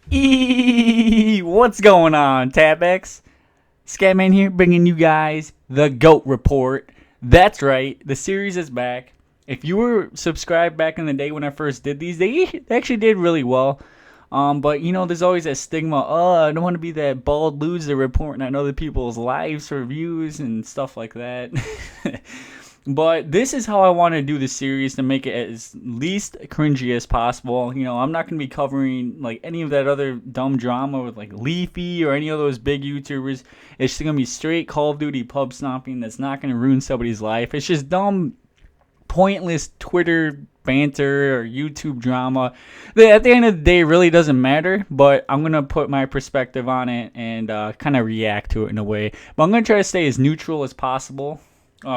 What's going on, TapX? Scatman here, bringing you guys the GOAT Report. That's right, the series is back. If you were subscribed back in the day when I first did these, they actually did really well. But there's always that stigma. Oh, I don't want to be that bald loser reporting on other people's lives for views and stuff like that. But this is how I want to do the series to make it as least cringy as possible. I'm not going to be covering like any of that other dumb drama with like Leafy or any of those big YouTubers. It's just going to be straight Call of Duty pub stomping that's not going to ruin somebody's life. It's just dumb, pointless Twitter banter or YouTube drama that at the end of the day really doesn't matter, but I'm going to put my perspective on it and kind of react to it in a way. But I'm going to try to stay as neutral as possible.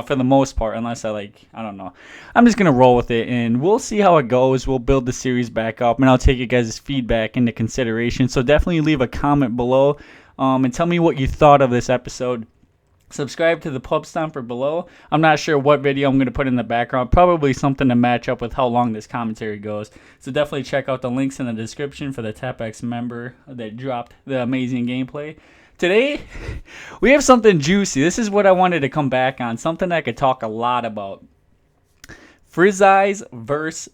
For the most part, unless I don't know. I'm just going to roll with it, and we'll see how it goes. We'll build the series back up, and I'll take you guys' feedback into consideration. So definitely leave a comment below and tell me what you thought of this episode. Subscribe to the Pub Stomper below. I'm not sure what video I'm going to put in the background. Probably something to match up with how long this commentary goes. So definitely check out the links in the description for the TapX member that dropped the amazing gameplay. Today, we have something juicy. This is what I wanted to come back on. Something I could talk a lot about. Frizzeyes versus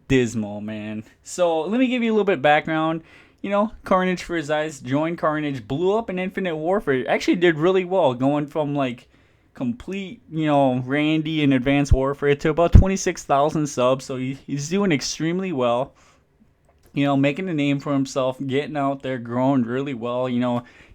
Dismal, man. So, let me give you a little bit of background. Karnage Frizzeyes joined Karnage, blew up in Infinite Warfare. Actually did really well, going from like complete, Randy in Advanced Warfare to about 26,000 subs. So, he's doing extremely well. Making a name for himself, getting out there, growing really well. He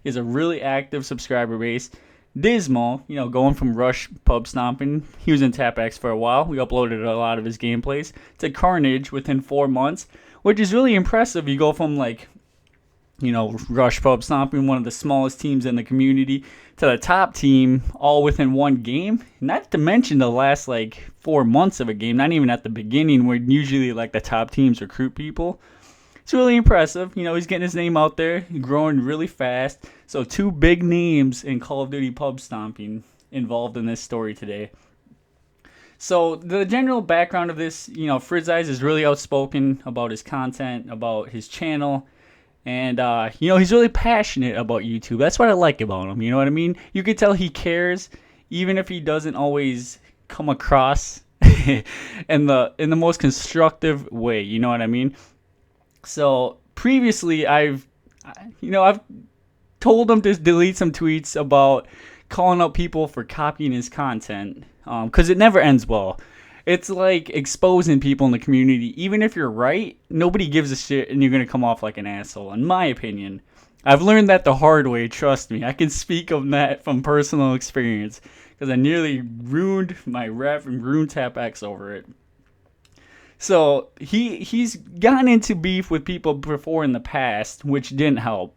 has a really active subscriber base. Dismal, going from Rush pub stomping, he was in TapX for a while. We uploaded a lot of his gameplays to Karnage within 4 months, which is really impressive. You go from Rush pub stomping, one of the smallest teams in the community, to the top team all within one game. Not to mention the last 4 months of a game, not even at the beginning where usually the top teams recruit people. It's really impressive. He's getting his name out there, growing really fast. So 2 big names in Call of Duty pub stomping involved in this story today. So the general background of this, Frizzeyes is really outspoken about his content, about his channel. And, he's really passionate about YouTube. That's what I like about him. You know what I mean? You could tell he cares, even if he doesn't always come across in the most constructive way. You know what I mean? So previously, I've told him to delete some tweets about calling out people for copying his content, because it never ends well. It's like exposing people in the community. Even if you're right, nobody gives a shit, and you're gonna come off like an asshole. In my opinion, I've learned that the hard way. Trust me, I can speak of that from personal experience because I nearly ruined my rep and ruined TapX over it. So he's gotten into beef with people before in the past, which didn't help.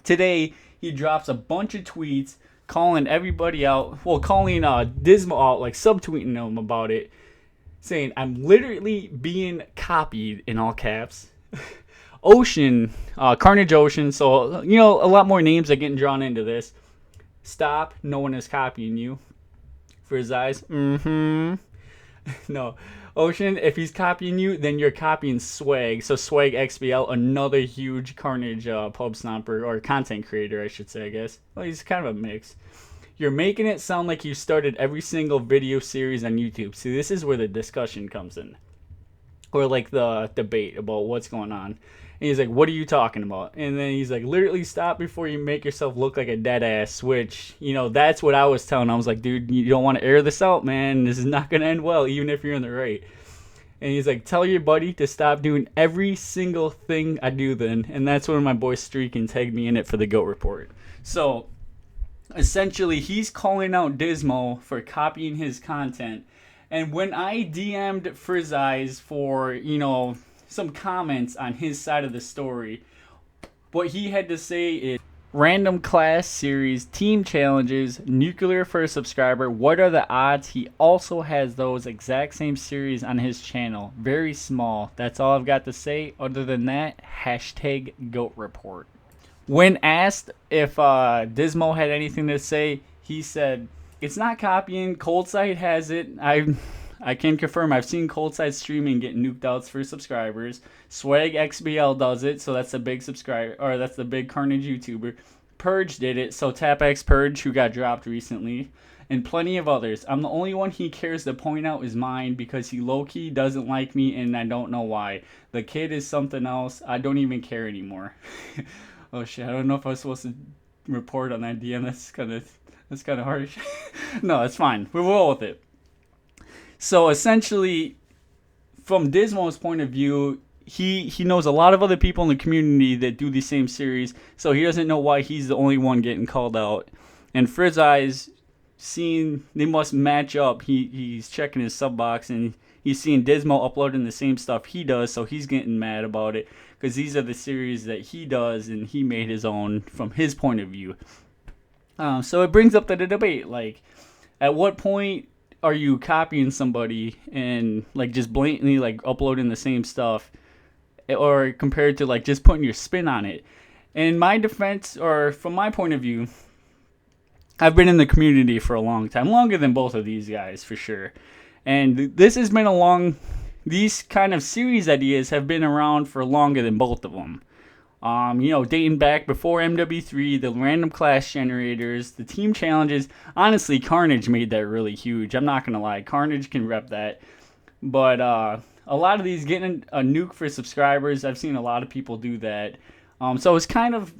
Today he drops a bunch of tweets calling everybody out, calling Dismal out, subtweeting him about it, saying I'm literally being copied in all caps. Ocean, Karnage Ocean. So a lot more names are getting drawn into this. Stop! No one is copying you. For his eyes. No. Ocean, if he's copying you, then you're copying Swag. So Swag XBL, another huge Karnage pub stomper, or content creator, I should say, I guess. Well, he's kind of a mix. You're making it sound like you started every single video series on YouTube. See, this is where the discussion comes in. Or the debate about what's going on. And he's like, what are you talking about? And then he's like, literally stop before you make yourself look like a dead ass. Which, that's what I was telling him. I was like, dude, you don't want to air this out, man. This is not going to end well, even if you're in the right. And he's like, tell your buddy to stop doing every single thing I do then. And that's when my boy Streakin tagged me in it for the GOAT report. So, essentially, he's calling out Dismal for copying his content. And when I DM'd Frizzeyes for, some comments on his side of the story, what he had to say is, random class series, team challenges, nuclear for a subscriber. What are the odds he also has those exact same series on his channel? Very small. That's all I've got to say. Other than that, hashtag GOAT report. When asked if Dismal had anything to say, he said, it's not copying. Cold Sight has it. I can confirm I've seen Cold Side Streaming get nuked out for subscribers. Swag XBL does it, so that's a big subscriber, or that's the big Karnage YouTuber. Purge did it, so TapX Purge, who got dropped recently, and plenty of others. I'm the only one he cares to point out is mine, because he low-key doesn't like me, and I don't know why. The kid is something else. I don't even care anymore. Oh shit, I don't know if I was supposed to report on that DM. That's kind of harsh. No, it's fine. We'll roll with it. So essentially, from Dismo's point of view, he knows a lot of other people in the community that do the same series, so he doesn't know why he's the only one getting called out. And Frizz Eyes, seeing they must match up, he's checking his sub box and he's seeing Dismo uploading the same stuff he does, so he's getting mad about it because these are the series that he does and he made his own from his point of view. So it brings up the debate, like, at what point are you copying somebody and, like, just blatantly, like, uploading the same stuff, or compared to, like, just putting your spin on it? In my defense, or from my point of view, I've been in the community for a long time, longer than both of these guys, for sure. And this has been these kind of series ideas have been around for longer than both of them. Dating back before MW3, the random class generators, the team challenges. Honestly, Karnage made that really huge. I'm not going to lie. Karnage can rep that. But a lot of these getting a nuke for subscribers, I've seen a lot of people do that. So it's kind of,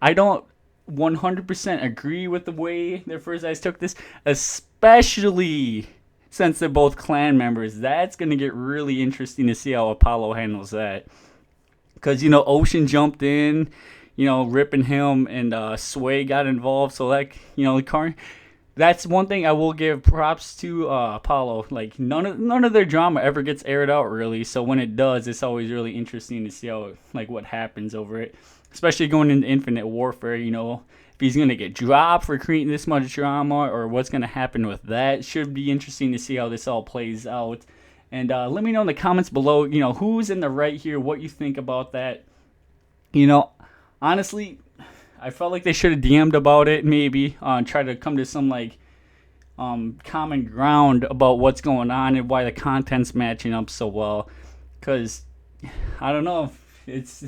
I don't 100% agree with the way their Frizz Eyes took this, especially since they're both clan members. That's going to get really interesting to see how Apollo handles that. Because, Ocean jumped in, ripping him, and Sway got involved. So, that's one thing I will give props to Apollo. Like, none of their drama ever gets aired out, really. So, when it does, it's always really interesting to see how, what happens over it. Especially going into Infinite Warfare, if he's going to get dropped for creating this much drama, or what's going to happen with that. Should be interesting to see how this all plays out. And let me know in the comments below, who's in the right here, what you think about that. Honestly, I felt like they should have DM'd about it, maybe. Try to come to some, common ground about what's going on and why the content's matching up so well. Because, I don't know, it's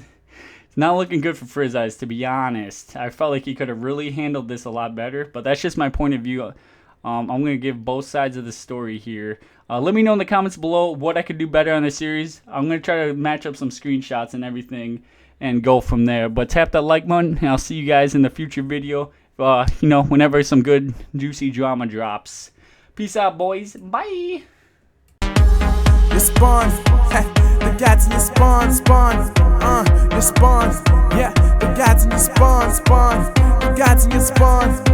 not looking good for Frizz Eyes, to be honest. I felt like he could have really handled this a lot better, but that's just my point of view. I'm going to give both sides of the story here. Let me know in the comments below what I could do better on this series. I'm going to try to match up some screenshots and everything and go from there. But tap that like button, and I'll see you guys in the future video, whenever some good, juicy drama drops. Peace out, boys. Bye. You spawn, the gats in your spawn, you spawn, yeah, the gats in your spawn, the gats in your spawn,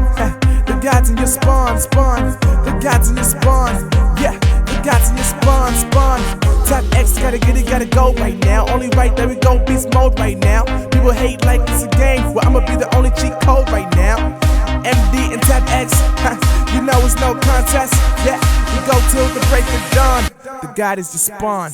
the gats in your spawn, the gats in your spawn, yeah, the gats in your spawn. TapX gotta go right now. Only right, there we go, beast mode right now. People hate like it's a game, well I'ma be the only cheat code right now. MD and TapX, it's no contest, yeah, we go till the break of dawn. The God is your spawn.